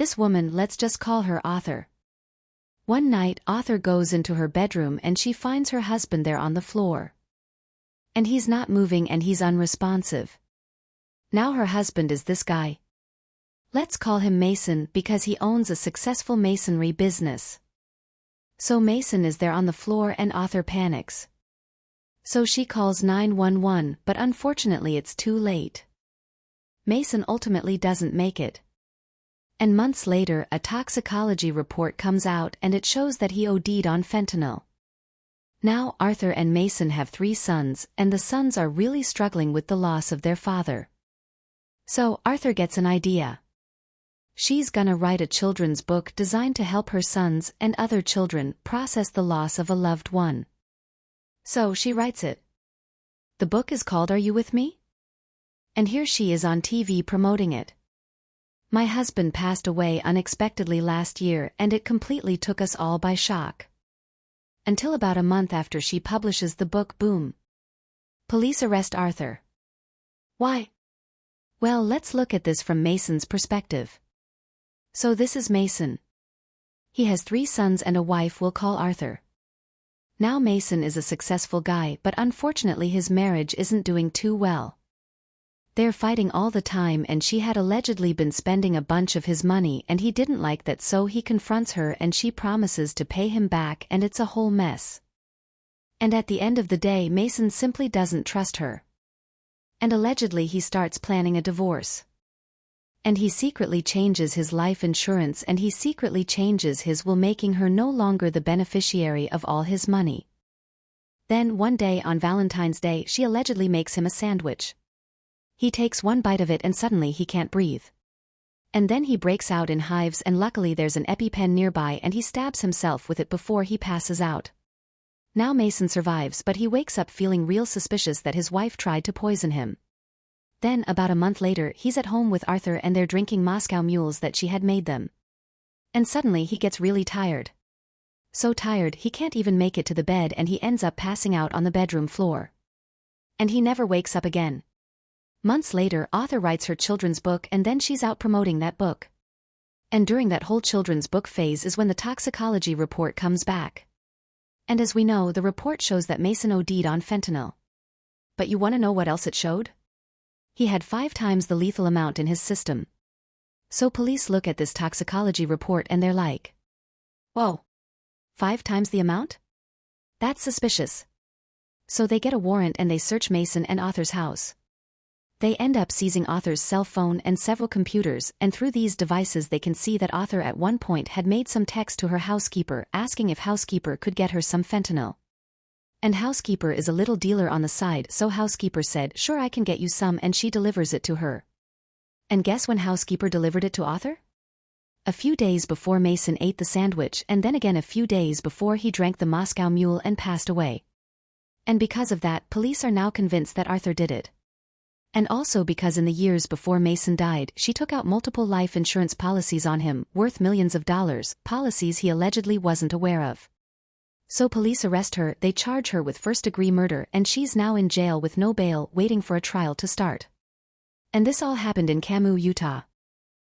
This woman, let's just call her Arthur. One night, Arthur goes into her bedroom and she finds her husband there on the floor. And he's not moving and he's unresponsive. Now her husband is this guy. Let's call him Mason because he owns a successful masonry business. So Mason is there on the floor and Arthur panics. So she calls 911, but unfortunately it's too late. Mason ultimately doesn't make it. And months later, a toxicology report comes out and it shows that he OD'd on fentanyl. Now Arthur and Mason have 3 sons, and the sons are really struggling with the loss of their father. So Arthur gets an idea. She's gonna write a children's book designed to help her sons and other children process the loss of a loved one. So she writes it. The book is called Are You With Me? And here she is on TV promoting it. My husband passed away unexpectedly last year and it completely took us all by shock. Until about a month after she publishes the book, boom. Police arrest Arthur. Why? Well, let's look at this from Mason's perspective. So this is Mason. He has 3 sons and a wife we'll call Arthur. Now Mason is a successful guy, but unfortunately his marriage isn't doing too well. They're fighting all the time and she had allegedly been spending a bunch of his money and he didn't like that, so he confronts her and she promises to pay him back and it's a whole mess. And at the end of the day Mason simply doesn't trust her. And allegedly he starts planning a divorce. And he secretly changes his life insurance and he secretly changes his will, making her no longer the beneficiary of all his money. Then one day on Valentine's Day she allegedly makes him a sandwich. He takes one bite of it and suddenly he can't breathe. And then he breaks out in hives and luckily there's an EpiPen nearby and he stabs himself with it before he passes out. Now Mason survives, but he wakes up feeling real suspicious that his wife tried to poison him. Then about a month later he's at home with Arthur and they're drinking Moscow mules that she had made them. And suddenly he gets really tired. So tired he can't even make it to the bed and he ends up passing out on the bedroom floor. And he never wakes up again. Months later Arthur writes her children's book and then she's out promoting that book. And during that whole children's book phase is when the toxicology report comes back. And as we know, the report shows that Mason OD'd on fentanyl. But you want to know what else it showed? He had 5 times the lethal amount in his system. So police look at this toxicology report and they're like, whoa, 5 times the amount? That's suspicious. So they get a warrant and they search Mason and Arthur's house. They end up seizing Arthur's cell phone and several computers, and through these devices they can see that Arthur at one point had made some text to her housekeeper asking if housekeeper could get her some fentanyl. And housekeeper is a little dealer on the side, so housekeeper said, sure, I can get you some, and she delivers it to her. And guess when housekeeper delivered it to Arthur? A few days before Mason ate the sandwich, and then again a few days before he drank the Moscow Mule and passed away. And because of that, police are now convinced that Arthur did it. And also because in the years before Mason died, she took out multiple life insurance policies on him, worth millions of dollars, policies he allegedly wasn't aware of. So police arrest her, they charge her with first-degree murder, and she's now in jail with no bail, waiting for a trial to start. And this all happened in Camus, Utah.